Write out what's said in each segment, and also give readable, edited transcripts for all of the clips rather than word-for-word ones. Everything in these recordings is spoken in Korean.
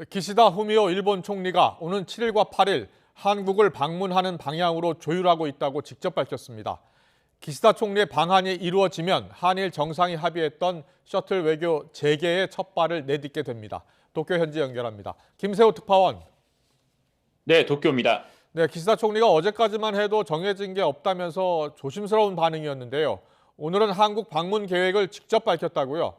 기시다 후미오 일본 총리가 오는 7일과 8일 한국을 방문하는 방향으로 조율하고 있다고 직접 밝혔습니다. 기시다 총리의 방한이 이루어지면 한일 정상이 합의했던 셔틀 외교 재개의 첫 발을 내딛게 됩니다. 도쿄 현지 연결합니다. 김세호 특파원. 네, 도쿄입니다. 네, 기시다 총리가 어제까지만 해도 정해진 게 없다면서 조심스러운 반응이었는데요. 오늘은 한국 방문 계획을 직접 밝혔다고요.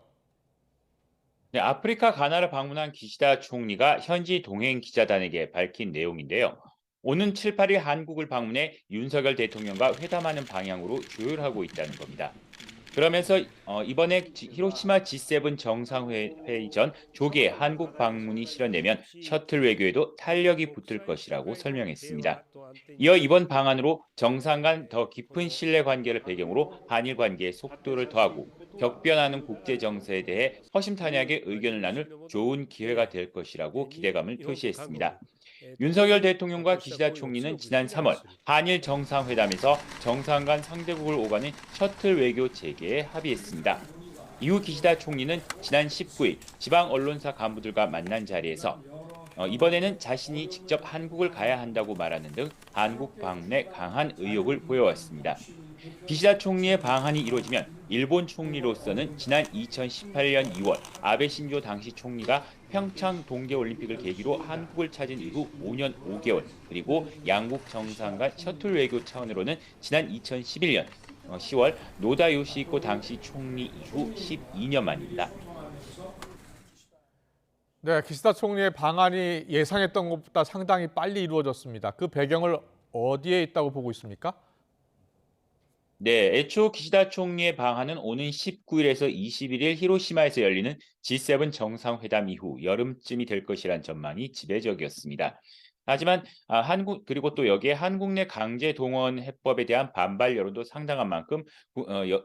네, 아프리카 가나를 방문한 기시다 총리가 현지 동행 기자단에게 밝힌 내용인데요. 오는 7, 8일 한국을 방문해 윤석열 대통령과 회담하는 방향으로 조율하고 있다는 겁니다. 그러면서 이번에 히로시마 G7 정상회의 전 조기에 한국 방문이 실현되면 셔틀 외교에도 탄력이 붙을 것이라고 설명했습니다. 이어 이번 방안으로 정상 간 더 깊은 신뢰 관계를 배경으로 한일 관계의 속도를 더하고 격변하는 국제 정세에 대해 허심탄회하게 의견을 나눌 좋은 기회가 될 것이라고 기대감을 표시했습니다. 윤석열 대통령과 기시다 총리는 지난 3월 한일 정상회담에서 정상 간 상대국을 오가는 셔틀 외교 재개에 합의했습니다. 이후 기시다 총리는 지난 19일 지방 언론사 간부들과 만난 자리에서 이번에는 자신이 직접 한국을 가야 한다고 말하는 등 한국 방문에 강한 의욕을 보여왔습니다. 기시다 총리의 방한이 이루어지면 일본 총리로서는 지난 2018년 2월 아베 신조 당시 총리가 평창 동계올림픽을 계기로 한국을 찾은 이후 5년 5개월, 그리고 양국 정상 간 셔틀 외교 차원으로는 지난 2011년 10월 노다 요시히코 당시 총리 이후 12년 만입니다. 네, 기시다 총리의 방한이 예상했던 것보다 상당히 빨리 이루어졌습니다. 그 배경을 어디에 있다고 보고 있습니까? 네, 애초 기시다 총리의 방한은 오는 19일에서 21일 히로시마에서 열리는 G7 정상회담 이후 여름쯤이 될 것이란 전망이 지배적이었습니다. 하지만 한국, 그리고 또 여기에 한국 내 강제 동원 해법에 대한 반발 여론도 상당한 만큼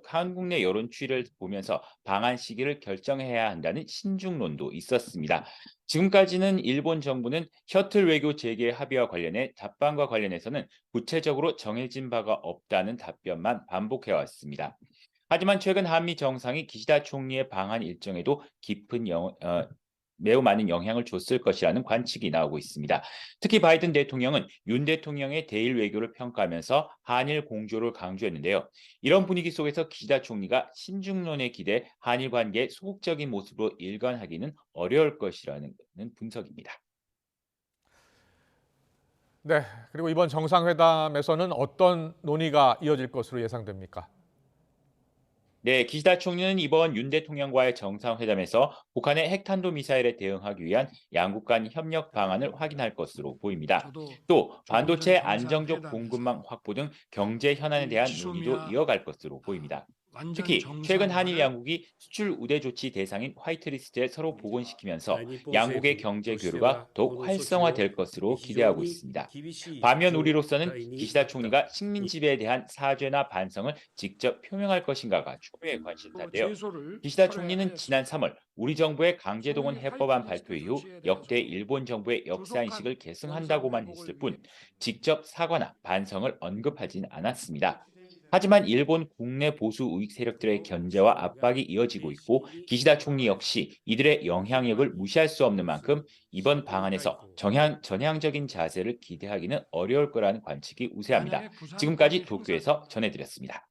한국 내 여론 추이를 보면서 방한 시기를 결정해야 한다는 신중론도 있었습니다. 지금까지는 일본 정부는 셔틀 외교 재개 합의와 관련해 답방과 관련해서는 구체적으로 정해진 바가 없다는 답변만 반복해 왔습니다. 하지만 최근 한미 정상이 기시다 총리의 방한 일정에도 매우 많은 영향을 줬을 것이라는 관측이 나오고 있습니다. 특히 바이든 대통령은 윤 대통령의 대일 외교를 평가하면서 한일 공조를 강조했는데요. 이런 분위기 속에서 기시다 총리가 신중론에 기대 한일 관계의 소극적인 모습으로 일관하기는 어려울 것이라는 분석입니다. 네, 그리고 이번 정상회담에서는 어떤 논의가 이어질 것으로 예상됩니까? 네, 기시다 총리는 이번 윤 대통령과의 정상회담에서 북한의 핵탄도 미사일에 대응하기 위한 양국 간 협력 방안을 확인할 것으로 보입니다. 저도 또 조금 전 반도체 안정적 공급망 정상회담에서 확보 등 경제 현안에 이 대한 논의도 지소미아 이어갈 것으로 보입니다. 완전 특히 최근 한일 정상화를 양국이 수출 우대 조치 대상인 화이트리스트에 서로 복원시키면서 日本政 양국의 府 경제 として 교류가 はこ 더욱 の措置を 활성화될 것으로 非常 기대하고 に 있습니다. 厳しい 반면 状 우리로서는 態に 기시다 なった 총리가 식민 지배에 대한 사죄나 반성을 직접 표명할 것인가가 초미의 관심사인데요. 제소를 기시다 철회해야 총리는 지난 했습니다. 3월 우리 정부의 강제동원 소위 해법안 발표 화이트리스트 이후 조치에 역대 대해서 일본 정부의 조속한 역사인식을 계승한다고만 정상회복을 했을 위해 뿐 직접 사과나 반성을 언급하진 않았습니다. 하지만 일본 국내 보수 우익 세력들의 견제와 압박이 이어지고 있고 기시다 총리 역시 이들의 영향력을 무시할 수 없는 만큼 이번 방안에서 전향적인 자세를 기대하기는 어려울 거라는 관측이 우세합니다. 만약에 부산 지금까지 관계 도쿄에서 형사처가 전해드렸습니다.